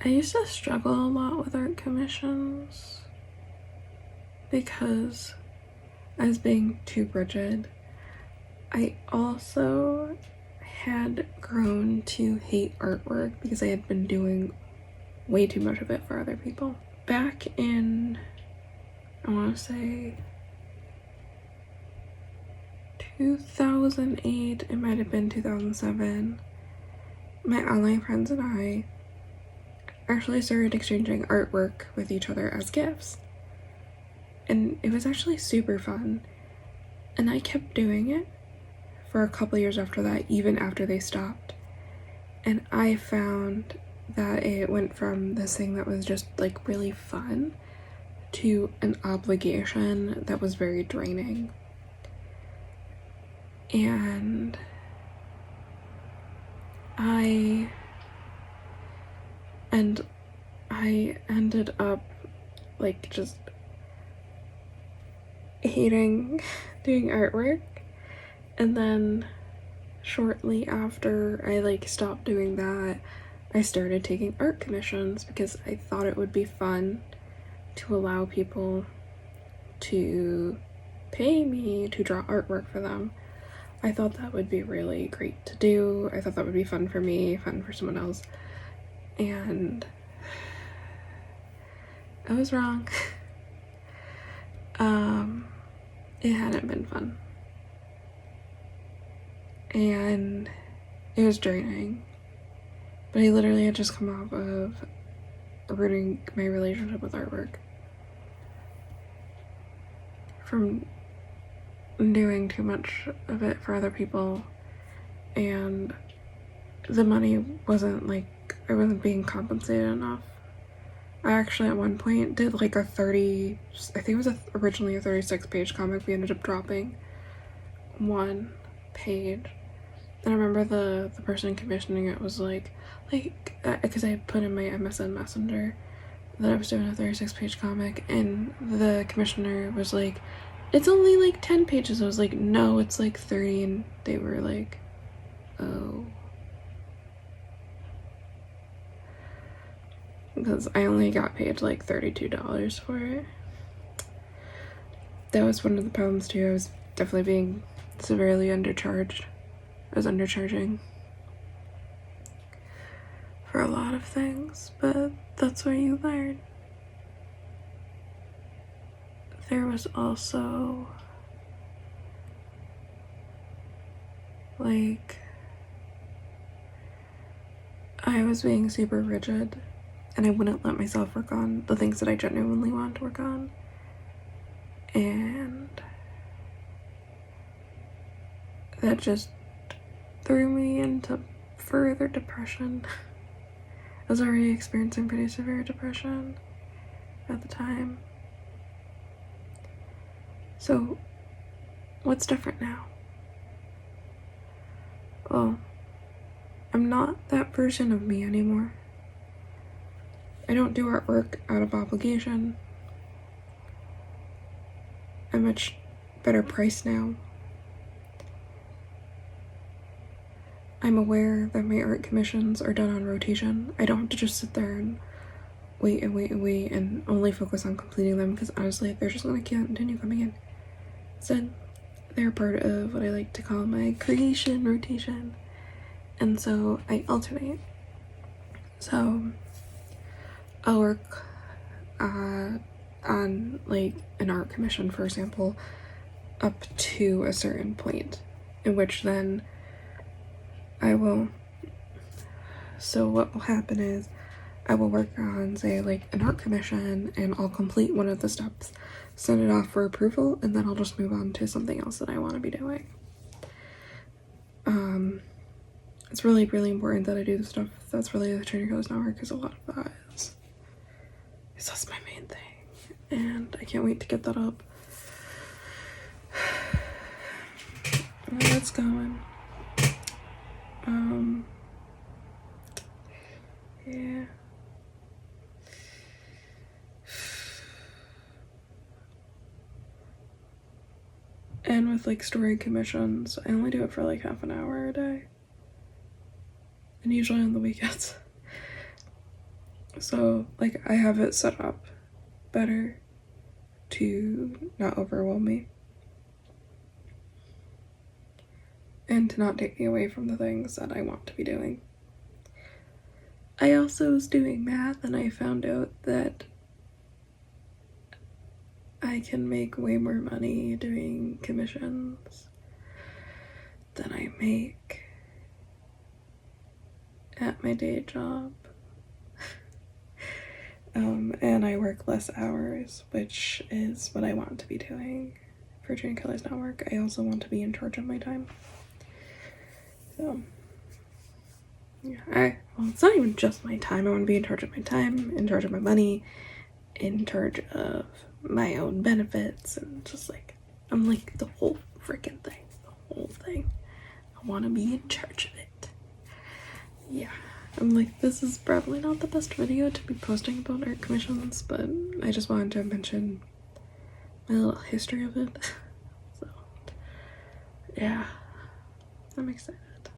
I used to struggle a lot with art commissions because I was being too rigid. I also had grown to hate artwork because I had been doing way too much of it for other people. Back in, I want to say 2008, it might have been 2007, my online friends and I actually started exchanging artwork with each other as gifts. And it was actually super fun. And I kept doing it for a couple years after that, even after they stopped. And I found that it went from this thing that was just like really fun to an obligation that was very draining. And I ended up like just hating doing artwork. And then shortly after I like stopped doing that, I started taking art commissions because I thought it would be fun to allow people to pay me to draw artwork for them. I thought that would be really great to do. I thought that would be fun for me, fun for someone else. And I was wrong. It hadn't been fun. And it was draining. But I literally had just come off of ruining my relationship with artwork from doing too much of it for other people, and the money wasn't like, I wasn't being compensated enough. I actually at one point did like a 30, I think it was originally a 36-page comic. We ended up dropping one page. And I remember the person commissioning it was like, because I put in my MSN Messenger that I was doing a 36-page comic, and the commissioner was like, it's only like 10 pages. I was like, no, it's like 30, and they were like, oh. Because I only got paid like $32 for it. That was one of the problems too. I was definitely being severely undercharged. I was undercharging for a lot of things, but that's where you learn. There was also like, I was being super rigid and I wouldn't let myself work on the things that I genuinely wanted to work on. And that just threw me into further depression. I was already experiencing pretty severe depression at the time. So, what's different now? Well, I'm not that version of me anymore. I don't do artwork out of obligation. I'm much better priced now. I'm aware that my art commissions are done on rotation. I don't have to just sit there and wait and only focus on completing them, because honestly, they're just gonna continue coming in. Instead, they're part of what I like to call my creation rotation. And so I alternate. So I'll work on like an art commission, for example, up to a certain point, in which then I will, so what will happen is I will work on, say, like an art commission, and I'll complete one of the steps, send it off for approval, and then I'll just move on to something else that I want to be doing. It's really, really important that I do the stuff that's related to Trainer Colors Network, because a lot of that is that's my main thing, and I can't wait to get that up. That's going. Yeah. And with like story commissions, I only do it for like half an hour a day. And usually on the weekends. So, like, I have it set up better to not overwhelm me and to not take me away from the things that I want to be doing. I also was doing math and I found out that I can make way more money doing commissions than I make at my day job. And I work less hours, which is what I want to be doing for Train Colors Network. I also want to be in charge of my time. So, yeah, well, it's not even just my time. I want to be in charge of my time, in charge of my money, in charge of my own benefits, and just like, I'm like the whole freaking thing. The whole thing. I want to be in charge of it. Yeah. I'm like, this is probably not the best video to be posting about art commissions, but I just wanted to mention my little history of it. So, yeah, I'm excited.